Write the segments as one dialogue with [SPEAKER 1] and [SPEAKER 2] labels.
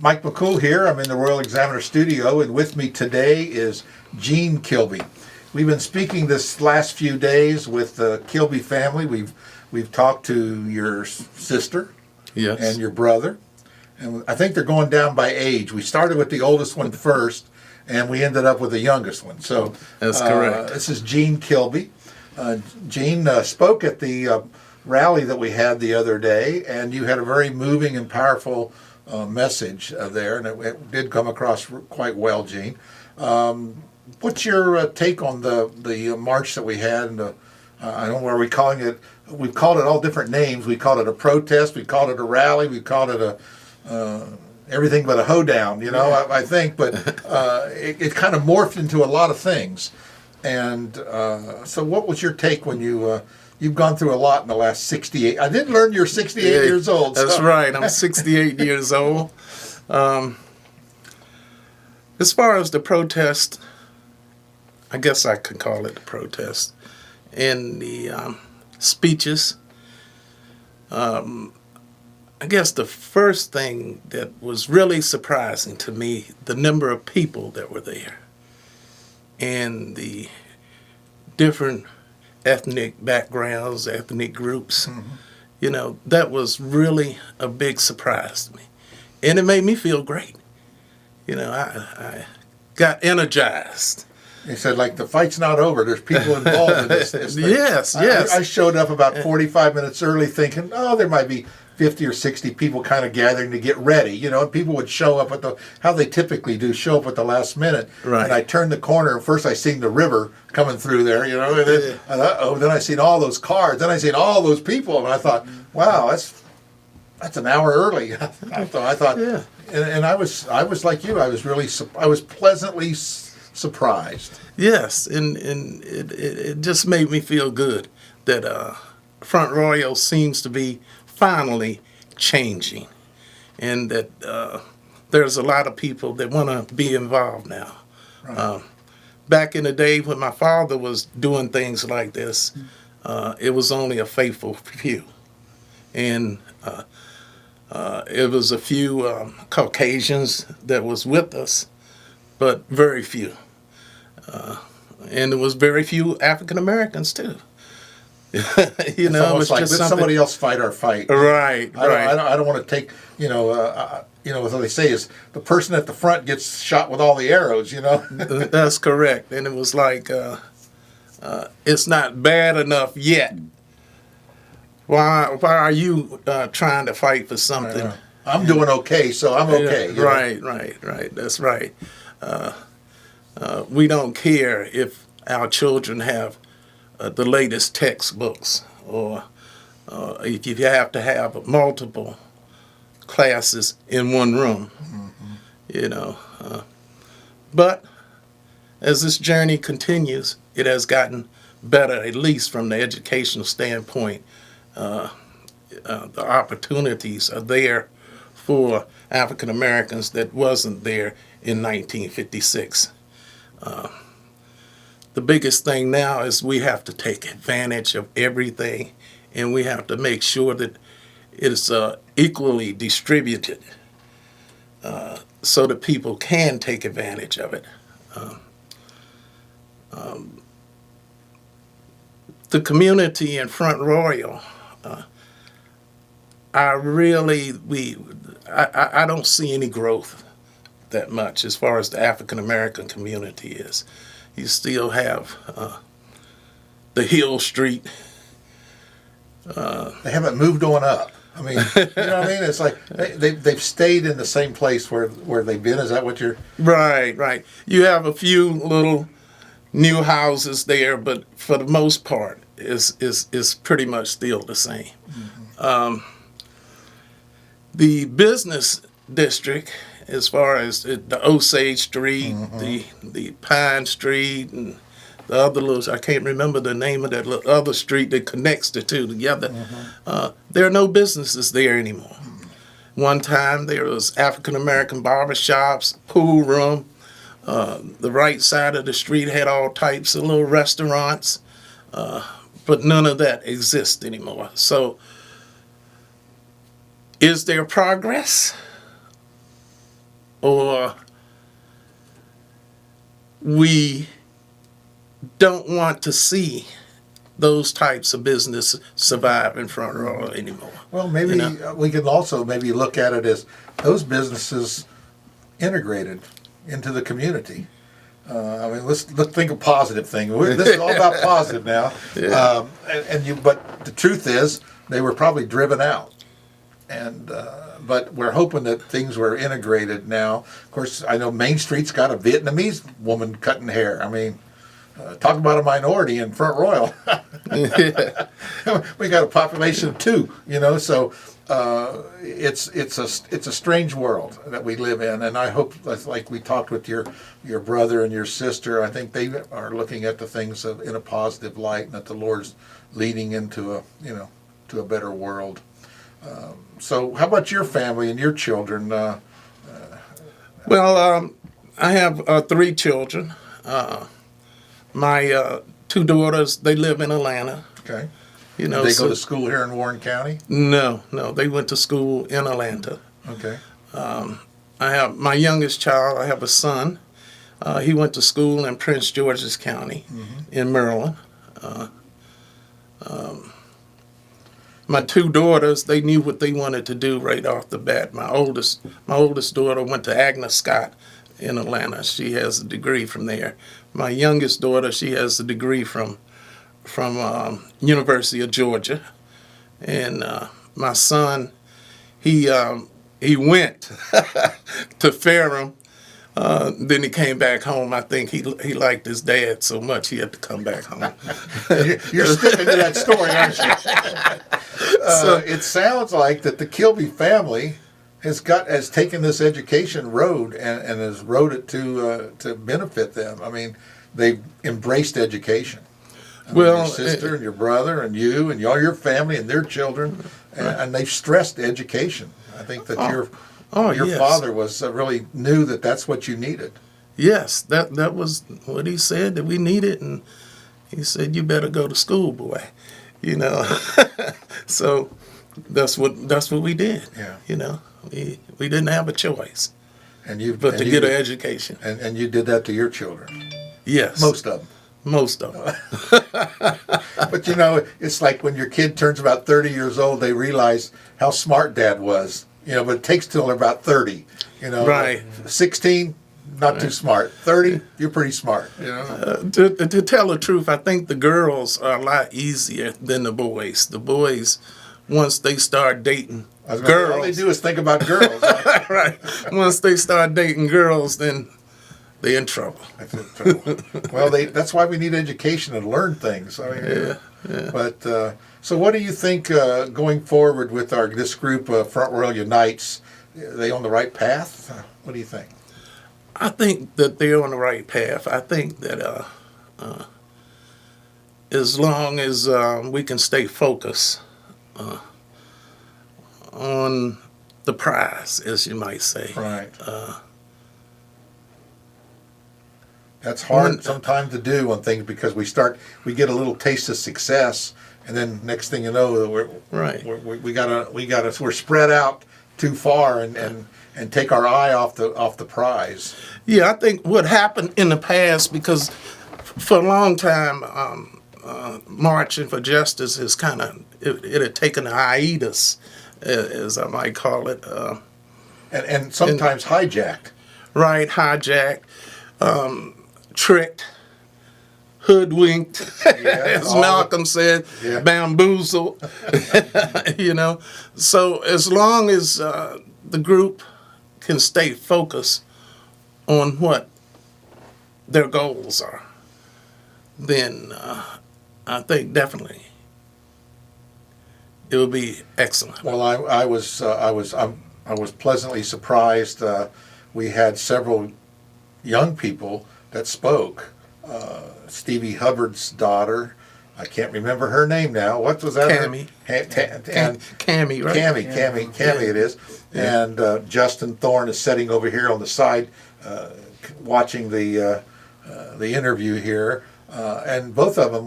[SPEAKER 1] Mike McCool here. I'm in the Royal Examiner studio, and with me today is Gene Kilby. We've been speaking this last few days with the Kilby family. We've talked to your sister,
[SPEAKER 2] yes,
[SPEAKER 1] and your brother, and I think they're going down by age. We started with the oldest one first, and we ended up with the youngest one. So
[SPEAKER 2] that's correct.
[SPEAKER 1] This is Gene Kilby. Gene spoke at the rally that we had the other day, and you had a very moving and powerful message there, and it did come across quite well, Gene. What's your take on the march that we had? And I don't know, are we calling it? We've called it all different names. We called it a protest. We called it a rally. We called it everything but a hoedown. You know, yeah. I think, but it kind of morphed into a lot of things. And so, what was your take when you've gone through a lot in the last 68? I did learn you're 68 years old.
[SPEAKER 2] That's right. I'm 68 years old. As far as the protest, I guess I could call it the protest, and the speeches. I guess the first thing that was really surprising to me, the number of people that were there, and the different ethnic backgrounds, ethnic groups. Mm-hmm. You know, that was really a big surprise to me. And it made me feel great. You know, I got energized.
[SPEAKER 1] He said, like, the fight's not over. There's people involved in this thing.
[SPEAKER 2] Yes.
[SPEAKER 1] I showed up about 45 minutes early thinking, oh, there might be 50 or 60 people kind of gathering to get ready, you know, and people would show up at how they typically do, show up at the last minute.
[SPEAKER 2] Right.
[SPEAKER 1] And I turned the corner, and first I seen the river coming through there, you know, and then, then I seen all those cars, then I seen all those people, and I thought, wow, that's an hour early. I thought,
[SPEAKER 2] yeah.
[SPEAKER 1] And I was like you, I was pleasantly surprised.
[SPEAKER 2] Yes, and it just made me feel good that Front Royal seems to be finally changing, and that there's a lot of people that want to be involved now. Right. Back in the day when my father was doing things like this, it was only a faithful few, and it was a few Caucasians that was with us, but very few. And there was very few African Americans too. You know, it's
[SPEAKER 1] like
[SPEAKER 2] just
[SPEAKER 1] let somebody else fight our fight.
[SPEAKER 2] Right.
[SPEAKER 1] I don't want to take, what they say is the person at the front gets shot with all the arrows, you know.
[SPEAKER 2] That's correct. And it was like, it's not bad enough yet. Why are you trying to fight for something?
[SPEAKER 1] I'm doing okay, so I'm okay.
[SPEAKER 2] Right. That's right. We don't care if our children have the latest textbooks, or if you have to have multiple classes in one room, you know. But as this journey continues, it has gotten better, at least from the educational standpoint. The opportunities are there for African Americans that wasn't there in 1956. The biggest thing now is we have to take advantage of everything, and we have to make sure that it's equally distributed so that people can take advantage of it. The community in Front Royal, I don't see any growth that much as far as the African American community is. You still have the Hill Street.
[SPEAKER 1] They haven't moved on up. I mean, you know what I mean? It's like they've stayed in the same place where they've been. Is that what you're?
[SPEAKER 2] Right. You have a few little new houses there, but for the most part, is pretty much still the same. Mm-hmm. The business district, as far as the Osage Street, the Pine Street, and the other little, I can't remember the name of that other street that connects the two together. There are no businesses there anymore. One time there was African American barbershops, pool room. The right side of the street had all types of little restaurants, but none of that exists anymore. So, is there progress? or we don't want to see those types of business survive in Front Royal anymore.
[SPEAKER 1] Well, maybe we can also maybe look at it as those businesses integrated into the community. I mean, let's think of positive thing. This is all about positive now.
[SPEAKER 2] Yeah.
[SPEAKER 1] But the truth is, they were probably driven out, but we're hoping that things were integrated now. Of course, I know Main Street's got a Vietnamese woman cutting hair. I mean, talk about a minority in Front Royal. We got a population of 2, so it's a strange world that we live in, and I hope, like we talked with your brother and your sister, I think they are looking at the things in a positive light, and that the Lord's leading into a better world. So, how about your family and your children?
[SPEAKER 2] Well, I have 3 children. My 2 daughters, they live in Atlanta.
[SPEAKER 1] Okay.
[SPEAKER 2] You know,
[SPEAKER 1] They go to school here in Warren County?
[SPEAKER 2] No, they went to school in Atlanta.
[SPEAKER 1] Okay.
[SPEAKER 2] I have my youngest child. I have a son. He went to school in Prince George's County in Maryland. My 2 daughters, they knew what they wanted to do right off the bat. My oldest daughter went to Agnes Scott in Atlanta. She has a degree from there. My youngest daughter, she has a degree from University of Georgia. And my son, he went to Ferrum. Then he came back home. I think he liked his dad so much he had to come back home.
[SPEAKER 1] You're sticking to that story, aren't you? So it sounds like that the Kilby family has taken this education road and has rode it to benefit them. I mean, they've embraced education. Your sister and your brother and you and all your family and their children, and they've stressed education. I think that your
[SPEAKER 2] yes.
[SPEAKER 1] father was really knew that that's what you needed.
[SPEAKER 2] Yes, that was what he said that we needed, and he said you better go to school, boy. So that's what we did.
[SPEAKER 1] Yeah.
[SPEAKER 2] We didn't have a choice,
[SPEAKER 1] but
[SPEAKER 2] to get an education.
[SPEAKER 1] And you did that to your children.
[SPEAKER 2] Yes,
[SPEAKER 1] Most of them. But it's like when your kid turns about 30 years old, they realize how smart dad was. But it takes till they're about 30.
[SPEAKER 2] Right.
[SPEAKER 1] 16, not too smart. 30, you're pretty smart.
[SPEAKER 2] To tell the truth, I think the girls are a lot easier than the boys. The boys, once they start dating girls,
[SPEAKER 1] all they do is think about girls.
[SPEAKER 2] Right. Once they start dating girls, then they're in trouble.
[SPEAKER 1] Well, that's why we need education and learn things. I mean,
[SPEAKER 2] yeah.
[SPEAKER 1] But so, what do you think going forward with this group, Front Royal Unites? Are they on the right path? What do you think?
[SPEAKER 2] I think that they're on the right path. I think that as long as we can stay focused on the prize, as you might say.
[SPEAKER 1] Right. That's hard sometimes to do on things because we get a little taste of success, and then next thing you know, we're spread out too far and take our eye off the prize.
[SPEAKER 2] Yeah, I think what happened in the past, because for a long time, marching for justice is it had taken a hiatus, as I might call it,
[SPEAKER 1] and sometimes hijacked.
[SPEAKER 2] Right, hijacked. Tricked, hoodwinked, as Malcolm said, bamboozled, So as long as the group can stay focused on what their goals are, then I think definitely it will be excellent.
[SPEAKER 1] Well, I was pleasantly surprised. We had several young people that spoke. Stevie Hubbard's daughter, I can't remember her name now. What was that?
[SPEAKER 2] Cammy. Cammy, right?
[SPEAKER 1] Cammy it is. Yeah. And Justin Thorne is sitting over here on the side watching the interview here. And both of them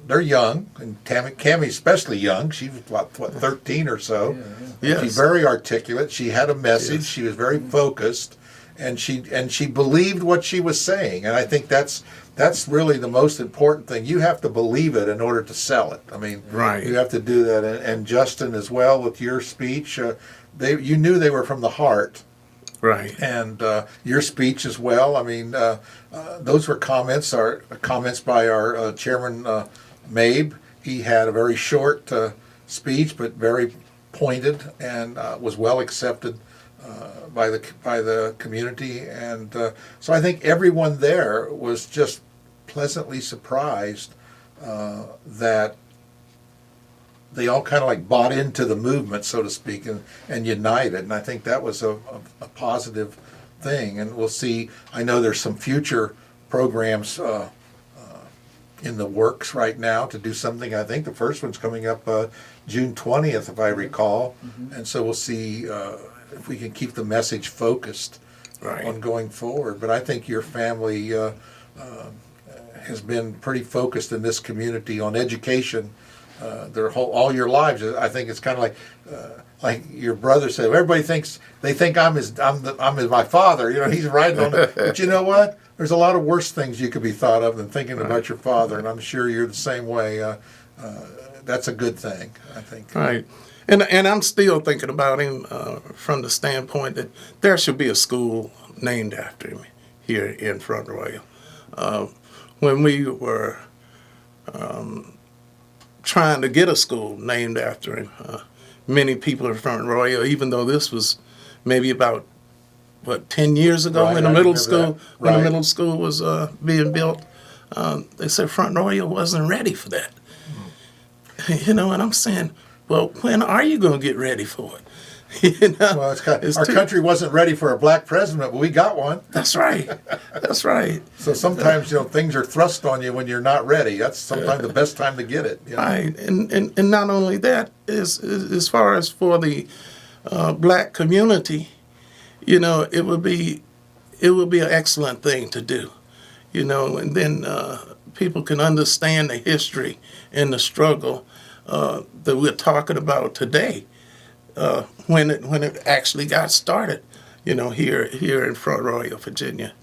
[SPEAKER 1] they're young, and Cammy especially young. She was what 13 or so.
[SPEAKER 2] Yes.
[SPEAKER 1] She's very articulate. She had a message. Yes. She was very focused. and she believed what she was saying, and I think that's really the most important thing. You have to believe it in order to sell it. I mean,
[SPEAKER 2] Right.
[SPEAKER 1] you have to do that. And Justin as well with your speech, you knew they were from the heart.
[SPEAKER 2] Right.
[SPEAKER 1] And your speech as well. I mean, those were comments by our chairman Mabe. He had a very short speech, but very pointed, and was well accepted by the community. And so I think everyone there was just pleasantly surprised that they all kind of like bought into the movement, so to speak, and united. And I think that was a positive thing. And we'll see. I know there's some future programs in the works right now to do something. I think the first one's coming up June 20th, if I recall. Mm-hmm. And so we'll see if we can keep the message focused on going forward. But I think your family has been pretty focused in this community on education. All your lives. I think it's kind of like your brother said. Everybody thinks I'm my father. You know, he's right on it. But you know what? There's a lot of worse things you could be thought of than thinking about your father, and I'm sure you're the same way. That's a good thing, I think.
[SPEAKER 2] Right, and I'm still thinking about him from the standpoint that there should be a school named after him here in Front Royal. When we were trying to get a school named after him. Many people in Front Royal, even though this was maybe about 10 years ago when the middle school when the middle school was being built, they said Front Royal wasn't ready for that. You know, and I'm saying, well, when are you going to get ready for it? You know,
[SPEAKER 1] well, our country wasn't ready for a black president, but we got one.
[SPEAKER 2] That's right. That's right.
[SPEAKER 1] So sometimes, things are thrust on you when you're not ready. That's sometimes the best time to get it. You know?
[SPEAKER 2] Right, and not only that, is as far as for the black community, it would be an excellent thing to do, and then people can understand the history and the struggle that we're talking about today. When it actually got started, here in Front Royal, Virginia.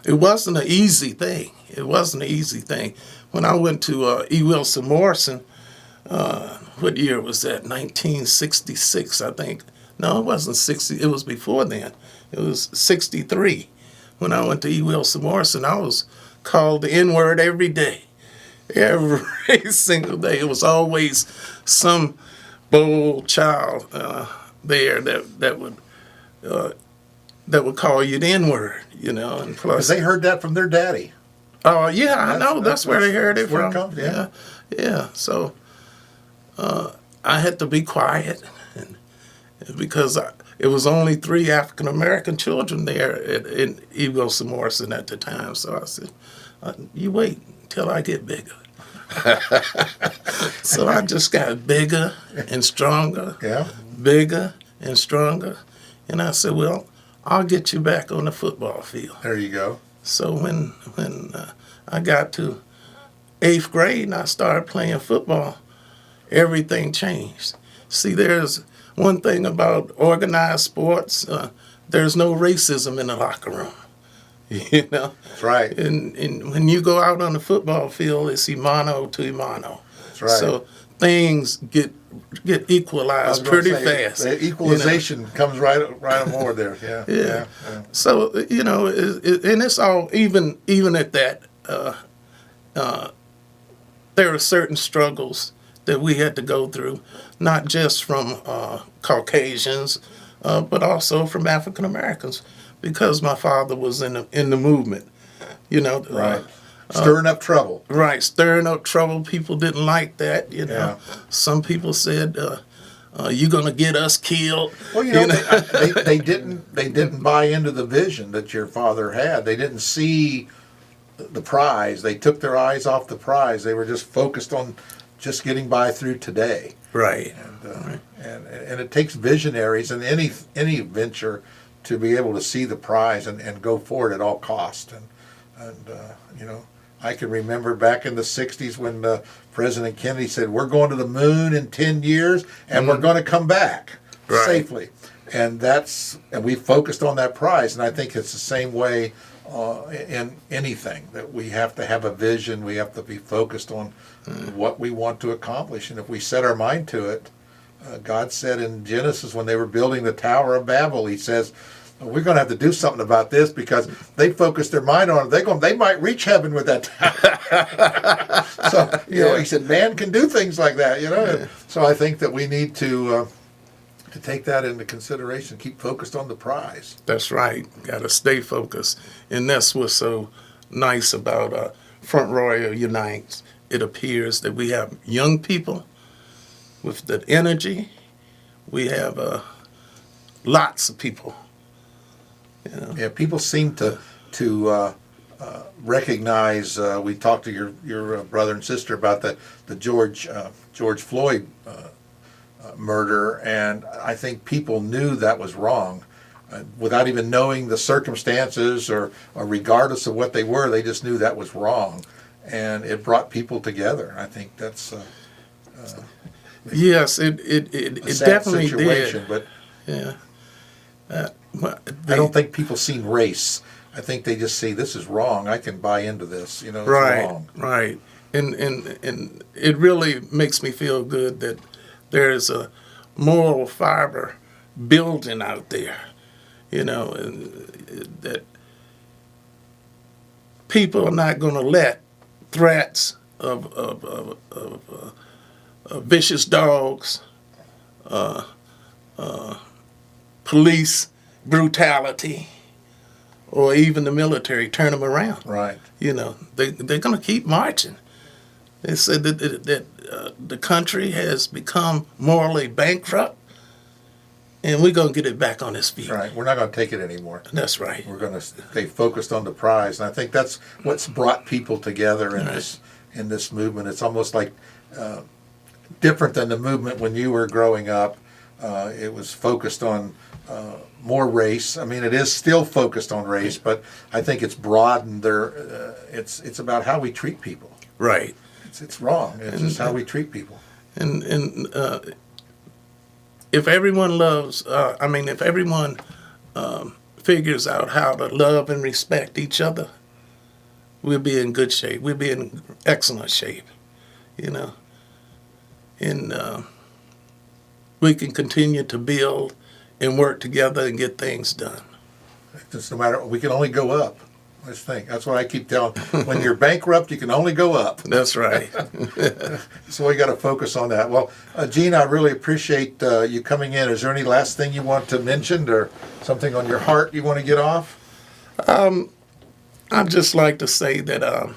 [SPEAKER 2] It wasn't an easy thing. It wasn't an easy thing. When I went to E. Wilson Morrison, what year was that? 1966, I think. No, it wasn't 60. It was before then. It was 63. When I went to E. Wilson Morrison, I was called the N-word every day. Every single day. It was always some bold child there that would call you the N-word, and plus
[SPEAKER 1] they heard that from their daddy.
[SPEAKER 2] Oh yeah, I know that's where they heard it from.
[SPEAKER 1] Comes,
[SPEAKER 2] yeah. So I had to be quiet, and because it was only 3 African American children there in E. Wilson Morrison at the time. So I said, "You wait till I get bigger." So I just got bigger and stronger, bigger and stronger. And I said, well, I'll get you back on the football field.
[SPEAKER 1] There you go.
[SPEAKER 2] So when I got to 8th grade and I started playing football, everything changed. See, there's one thing about organized sports, there's no racism in the locker room.
[SPEAKER 1] That's right.
[SPEAKER 2] And when you go out on the football field, it's imano to imano.
[SPEAKER 1] That's right.
[SPEAKER 2] So things get equalized pretty fast.
[SPEAKER 1] The equalization comes right on board there. Yeah.
[SPEAKER 2] So and it's all even at that. There are certain struggles that we had to go through, not just from Caucasians, but also from African Americans. Because my father was in the movement,
[SPEAKER 1] Right. Stirring up trouble.
[SPEAKER 2] Right, stirring up trouble. People didn't like that, Some people said, "You're gonna get us killed."
[SPEAKER 1] Well, they didn't buy into the vision that your father had. They didn't see the prize. They took their eyes off the prize. They were just focused on just getting by through today.
[SPEAKER 2] Right.
[SPEAKER 1] And it takes visionaries in any venture to be able to see the prize and go for it at all costs. And I can remember back in the 60s when President Kennedy said, we're going to the moon in 10 years and we're going to come back safely. and we focused on that prize. And I think it's the same way in anything, that we have to have a vision. We have to be focused on what we want to accomplish, and if we set our mind to it, God said in Genesis when they were building the Tower of Babel, He says, we're going to have to do something about this because they focused their mind on it. They might reach heaven with that tower. So, He said, man can do things like that, Yeah. So I think that we need to take that into consideration, keep focused on the prize.
[SPEAKER 2] That's right. Got to stay focused. And that's what's so nice about Front Royal Unites. It appears that we have young people with the energy. We have lots of people.
[SPEAKER 1] Yeah, people seem to recognize. We talked to your brother and sister about the George Floyd murder, and I think people knew that was wrong, without even knowing the circumstances or regardless of what they were. They just knew that was wrong, and it brought people together. I think that's
[SPEAKER 2] yes, it
[SPEAKER 1] sad
[SPEAKER 2] definitely
[SPEAKER 1] situation,
[SPEAKER 2] did.
[SPEAKER 1] but
[SPEAKER 2] Yeah.
[SPEAKER 1] I don't think people seen race. I think they just see this is wrong. I can buy into this. It's
[SPEAKER 2] Right,
[SPEAKER 1] wrong.
[SPEAKER 2] right. And it really makes me feel good that there's a moral fiber building out there, and that people are not going to let threats of vicious dogs, police brutality, or even the military turn them around.
[SPEAKER 1] Right.
[SPEAKER 2] They're going to keep marching. They said that the country has become morally bankrupt, and we're going to get it back on its feet.
[SPEAKER 1] Right. We're not going to take it anymore.
[SPEAKER 2] That's right.
[SPEAKER 1] We're going to stay focused on the prize, and I think that's what's brought people together in this movement. It's almost like different than the movement when you were growing up. It was focused on more race. I mean, it is still focused on race, but I think it's broadened. It's about how we treat people.
[SPEAKER 2] Right.
[SPEAKER 1] It's wrong. It's just how we treat people.
[SPEAKER 2] And if everyone if everyone figures out how to love and respect each other, we'll be in good shape. We'll be in excellent shape, And we can continue to build and work together and get things done.
[SPEAKER 1] Just no matter, we can only go up. Let's think. That's what I keep telling. When you're bankrupt, you can only go up.
[SPEAKER 2] That's right.
[SPEAKER 1] So we got to focus on that. Well, Gene, I really appreciate you coming in. Is there any last thing you want to mention, or something on your heart you want to get off?
[SPEAKER 2] I'd just like to say that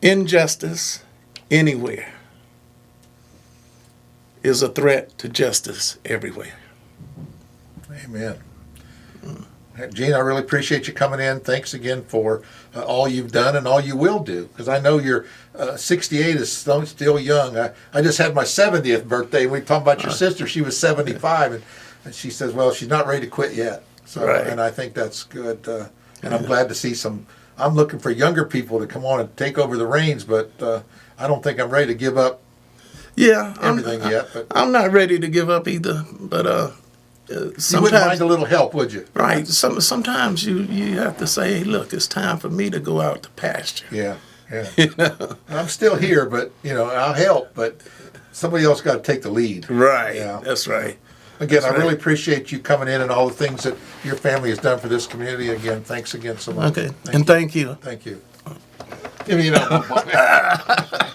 [SPEAKER 2] injustice anywhere is a threat to justice everywhere.
[SPEAKER 1] Amen. Gene, I really appreciate you coming in. Thanks again for all you've done and all you will do, because I know you're 68 is still young. I just had my 70th birthday. We were talking about your sister. She was 75, and she says, well, she's not ready to quit yet. So,
[SPEAKER 2] right.
[SPEAKER 1] And I think that's good. And I'm glad to see I'm looking for younger people to come on and take over the reins, but I don't think I'm ready to give up everything yet. But
[SPEAKER 2] I'm not ready to give up either, but
[SPEAKER 1] you wouldn't mind a little help, would you?
[SPEAKER 2] Right. Sometimes you have to say, hey, look, it's time for me to go out to pasture.
[SPEAKER 1] Yeah. I'm still here, but I'll help, but somebody else got to take the lead.
[SPEAKER 2] Right.
[SPEAKER 1] Yeah.
[SPEAKER 2] That's right.
[SPEAKER 1] Again,
[SPEAKER 2] That's
[SPEAKER 1] I really
[SPEAKER 2] right.
[SPEAKER 1] appreciate you coming in and all the things that your family has done for this community. Again, thanks again so much.
[SPEAKER 2] Okay. Thank you.
[SPEAKER 1] Thank you. Give me another one.